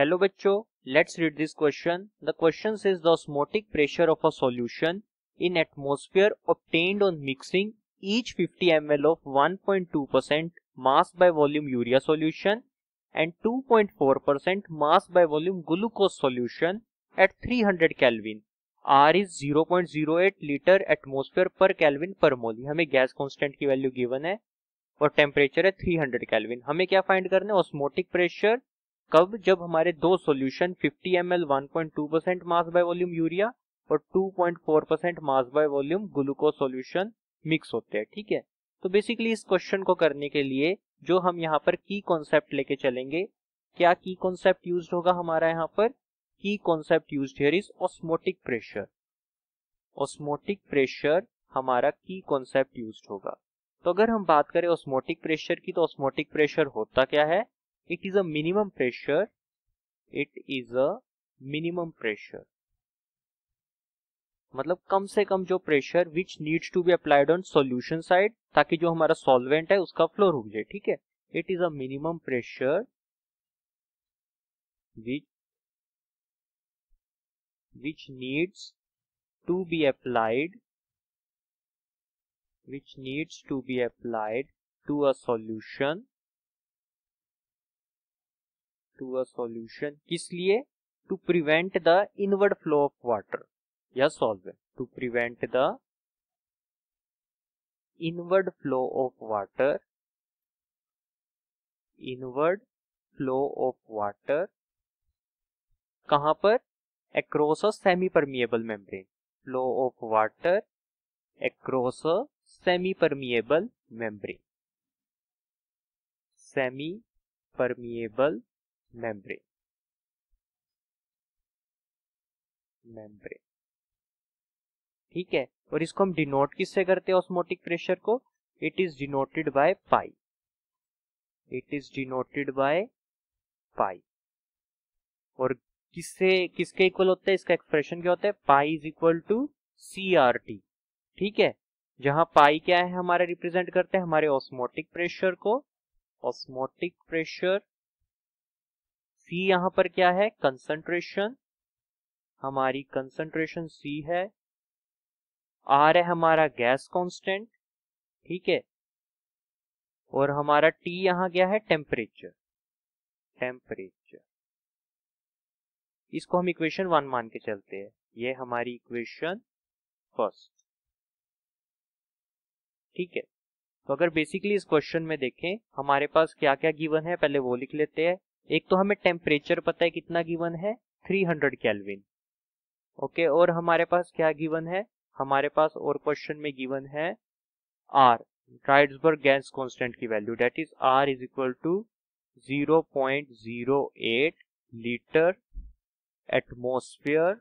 Hello बच्चों, let's read this question. The question says the osmotic pressure of a solution in atmosphere obtained on mixing each 50 ml of 1.2% mass by volume urea solution and 2.4% mass by volume glucose solution at 300 Kelvin. R is 0.08 litre atmosphere पर kelvin पर मोल. हमें gas constant की value given है और temperature है 300 kelvin. हमें क्या find करना है? ऑस्मोटिक प्रेशर कब? जब हमारे दो solution 50 ml 1.2% mass by volume urea और 2.4% mass by volume glucose solution mix होते हैं. ठीक है, तो बेसिकली इस क्वेश्चन को करने के लिए जो हम यहाँ पर की कॉन्सेप्ट लेके चलेंगे, क्या की कॉन्सेप्ट यूज्ड होगा हमारा यहाँ पर? की concept used here is osmotic pressure. Osmotic pressure हमारा की कॉन्सेप्ट यूज्ड होगा. तो अगर हम बात करें ऑस्मोटिक प्रेशर की, तो ऑस्मोटिक प्रेशर होता क्या है? It is a minimum pressure. It is a minimum pressure. मतलब कम से कम जो pressure which needs to be applied on solution side, ताकि जो हमारा सॉल्वेंट है उसका फ्लो रुक जाए. ठीक है, it is a minimum pressure which needs to be applied to a solution. किस लिए? To prevent the inward flow of water या solvent. To prevent the inward flow of water. कहां पर? Across a semi permeable membrane. Flow of water across a semi permeable membrane. Membrane. ठीक है, और इसको हम डिनोट किससे करते हैं ऑस्मोटिक प्रेशर को? It is denoted by pi. और किसके इक्वल होता है? इसका एक्सप्रेशन क्या होता है? Pi is equal to CRT. ठीक है, जहां पाई क्या है हमारा? रिप्रेजेंट करते हैं हमारे ऑस्मोटिक प्रेशर को. Osmotic pressure. C यहां पर क्या है? कंसंट्रेशन. हमारी कंसंट्रेशन C है. R है हमारा गैस कांस्टेंट. ठीक है, और हमारा T यहां क्या है? टेम्परेचर. इसको हम इक्वेशन 1 मान के चलते हैं. ये हमारी इक्वेशन फर्स्ट. ठीक है, तो अगर बेसिकली इस क्वेश्चन में देखें हमारे पास क्या क्या गिवन है, पहले वो लिख लेते हैं. एक तो हमें टेम्परेचर पता है कितना गिवन है? 300 केल्विन. ओके, और हमारे पास क्या गिवन है? हमारे पास और क्वेश्चन में गिवन है आर, राइट्सबर्ग गैस कांस्टेंट की value, that is R is equal to 0.08 litre atmosphere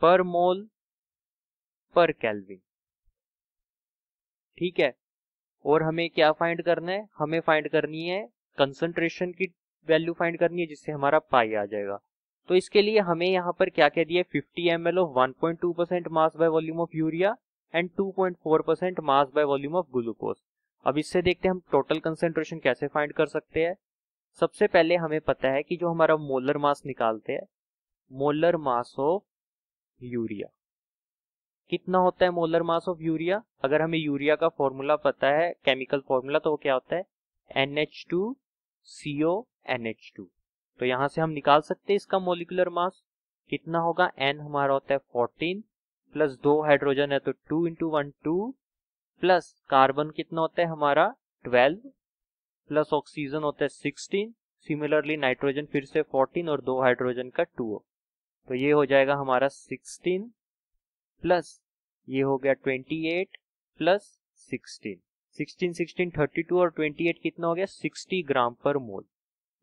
per mole पर केल्विन. ठीक है, और हमें क्या फाइंड करना है? हमें फाइंड करनी है कंसंट्रेशन की वैल्यू फाइंड करनी है, जिससे हमारा पाई आ जाएगा. तो इसके लिए हमें यहाँ पर क्या कह दिया? 50 ml of 1.2% mass by volume of urea and 2.4% mass by volume of glucose. अब इससे देखते हैं हम टोटल कंसंट्रेशन कैसे फाइंड कर सकते हैं. सबसे पहले हमें पता है कि जो हमारा मोलर मास निकालते हैं, मोलर मास ऑफ यूरिया कितना होता है? मोलर मास ऑफ यूरिया, अगर हमें यूरिया का फॉर्मूला पता है, केमिकल फॉर्मूला, तो वो क्या होता है? NH2CONH2. तो यहां से हम निकाल सकते हैं इसका मोलिकुलर मास कितना होगा. N हमारा होता है 14 प्लस 2 हाइड्रोजन है तो 2 × 1 2 प्लस कार्बन कितना होता है हमारा 12 प्लस ऑक्सीजन होता है 16. सिमिलरली नाइट्रोजन फिर से 14 और 2 हाइड्रोजन का 2. तो ये हो जाएगा हमारा 16 प्लस ये हो गया 28 प्लस 16 32 और 28 कितना हो गया? 60 ग्राम पर मोल.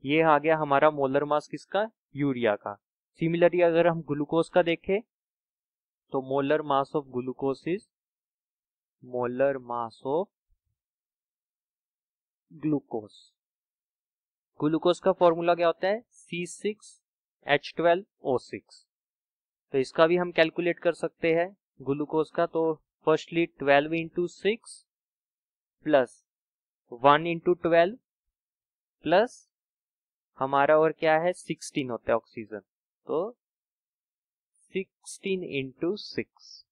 ये आ गया हमारा मोलर मास किसका? यूरिया का. सिमिलरली अगर हम ग्लूकोज का देखें तो molar mass of glucose is glucose का फॉर्मूला क्या होता है? C6H12O6. तो इसका भी हम कैलकुलेट कर सकते हैं ग्लूकोज का. तो फर्स्टली 12 × 6 प्लस 1 × 12 प्लस हमारा और क्या है 16 होता है ऑक्सीजन, तो 16 इंटू 6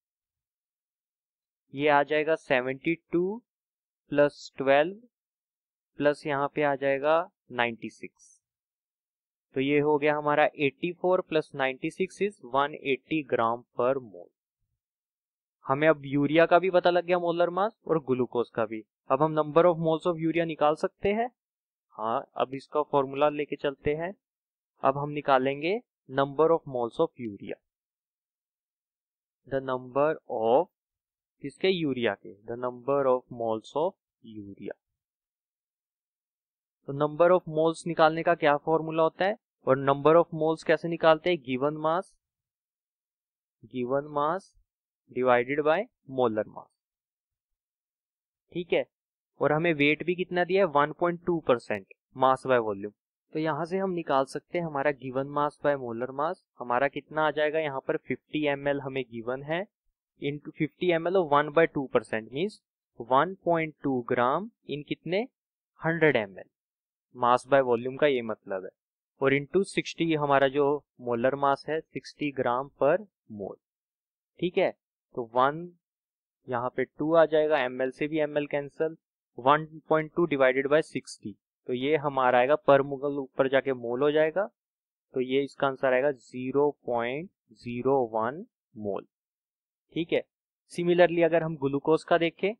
ये आ जाएगा 72 प्लस 12 प्लस यहाँ पे आ जाएगा 96, तो ये हो गया हमारा 84 प्लस 96 इज 180 ग्राम पर मोल। हमें अब यूरिया का भी पता लग गया मोलर मास और ग्लूकोज का भी। अब हम number of moles of urea निकाल सकते हैं। हाँ, अब इसका फॉर्मूला लेके चलते हैं। अब हम निकालेंगे number of moles of urea. The number of किसके, यूरिया के, the number of moles of urea. तो नंबर ऑफ मोल्स निकालने का क्या फॉर्मूला होता है, और नंबर ऑफ मोल्स कैसे निकालते हैं, given mass divided by molar mass. ठीक है, और हमें वेट भी कितना दिया है 1.2% मास बाय वॉल्यूम। तो यहाँ से हम निकाल सकते हैं हमारा given mass by molar mass. हमारा कितना आ जाएगा, यहाँ पर 50 ml हमें गिवन है, इंटू 50 ml और 1/2% मीन्स 1.2 ग्राम इन कितने 100 ml, मास बाय वॉल्यूम का ये मतलब है, और इंटू 60 हमारा जो मोलर मास है 60 ग्राम पर मोल। ठीक है, तो 1 यहाँ पे 2 आ जाएगा, ml से भी ml कैंसल, 1.2 डिवाइडेड बाय 60, तो ये हमारा आएगा पर मोल, ऊपर जाके मोल हो जाएगा, तो ये इसका आंसर आएगा 0.01 मोल। ठीक है, सिमिलरली अगर हम ग्लूकोज का देखें,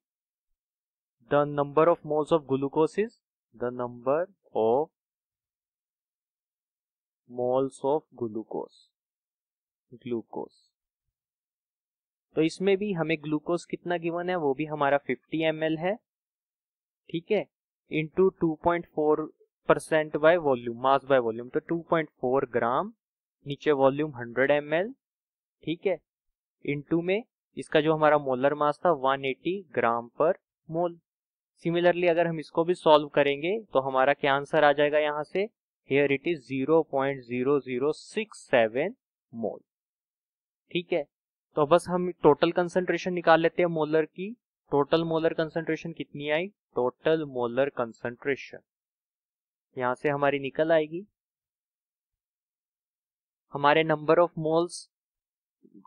the number of moles of glucose is the number of moles of glucose. तो इसमें भी हमें ग्लूकोज कितना गिवन है, वो भी हमारा 50 ml है। ठीक है, into 2.4% by volume, mass by volume, तो 2.4 ग्राम, नीचे वॉल्यूम 100 ml। ठीक है, इंटू में इसका जो हमारा मोलर मास था 180 ग्राम पर मोल। सिमिलरली अगर हम इसको भी सॉल्व करेंगे तो हमारा क्या आंसर आ जाएगा, यहाँ से हियर इट इज 0.0067 मोल। ठीक है, तो बस हम टोटल कंसंट्रेशन निकाल लेते हैं मोलर की। टोटल मोलर कंसंट्रेशन कितनी आई, टोटल मोलर कंसंट्रेशन यहां से हमारी निकल आएगी। हमारे नंबर ऑफ मोल्स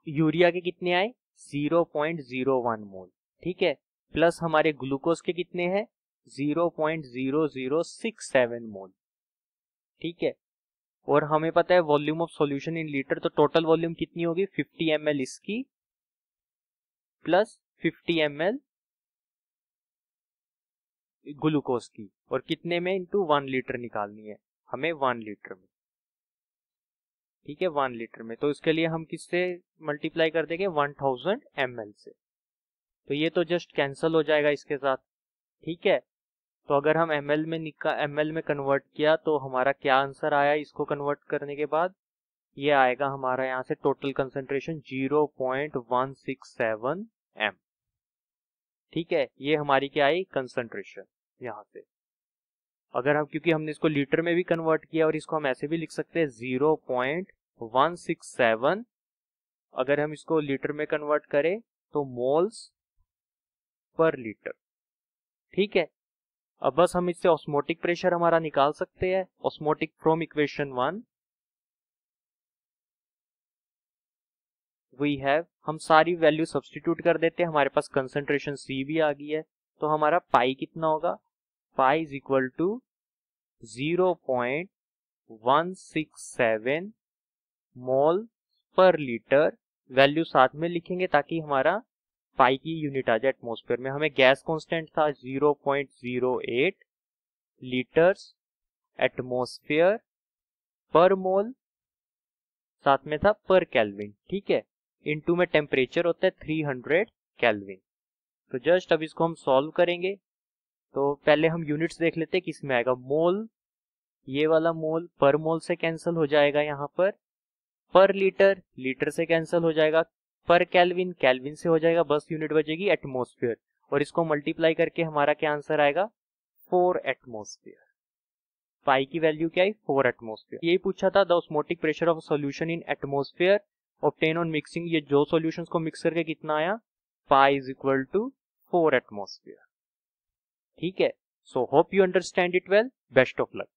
यूरिया के कितने आए 0.01 मोल। ठीक है, प्लस हमारे ग्लूकोज के कितने हैं 0.0067 मोल। ठीक है, और हमें पता है volume of solution in litre, तो टोटल वॉल्यूम कितनी होगी 50 ml इसकी प्लस 50 ml ग्लूकोज की, और कितने में इंटू 1 लीटर निकालनी है हमें 1 लीटर में। ठीक है, 1 लीटर में, तो इसके लिए हम किससे मल्टीप्लाई कर देंगे 1000 ml से, तो ये तो जस्ट कैंसिल हो जाएगा इसके साथ। ठीक है, तो अगर हम ml में कन्वर्ट किया तो हमारा क्या आंसर आया, इसको कन्वर्ट करने के बाद ये आएगा हमारा यहाँ से टोटल कंसंट्रेशन 0.167 m। ठीक है, ये हमारी क्या आई कंसंट्रेशन यहाँ से। अगर हम, क्योंकि हमने इसको लीटर में भी कन्वर्ट किया और इसको हम ऐसे भी लिख सकते हैं 0.167, अगर हम इसको लीटर में कन्वर्ट करें तो मोल्स पर लीटर। ठीक है, अब बस हम इससे ऑस्मोटिक प्रेशर हमारा निकाल सकते हैं। Osmotic from equation 1 we have, हम सारी वैल्यू सब्स्टिट्यूट कर देते हैं, हमारे पास कंसंट्रेशन C भी आ गई है, तो हमारा पाई कितना होगा, पाई इज इक्वल टू 0.167 मोल पर लीटर। वैल्यू साथ में लिखेंगे ताकि हमारा पाई की यूनिट आ जाए एटमॉस्फेयर में। हमें गैस कांस्टेंट था 0.08 लीटर्स एटमॉस्फेयर पर मोल, साथ में था पर केल्विन। ठीक है, इनटू में टेम्परेचर होता है 300 केल्विन। तो जस्ट अब इसको हम सॉल्व करेंगे, तो पहले हम यूनिट्स देख लेते हैं किस में आएगा। मोल, ये वाला मोल पर मोल से कैंसिल हो जाएगा, यहाँ पर लीटर, लीटर से कैंसिल हो जाएगा, पर केल्विन, केल्विन से हो जाएगा, बस यूनिट बचेगी एटमॉस्फेयर, और इसको मल्टीप्लाई करके हमारा क्या आंसर आएगा 4 एटमॉस्फेयर। पाई की वैल्यू क्या है 4 एटमॉस्फेयर। यही पूछा था, the osmotic pressure of solution in atmosphere obtain on mixing, ये जो सॉल्यूशंस को मिक्स करके कितना आया, pi is equal to 4 atmosphere. ठीक है, so hope you understand it well, best of luck.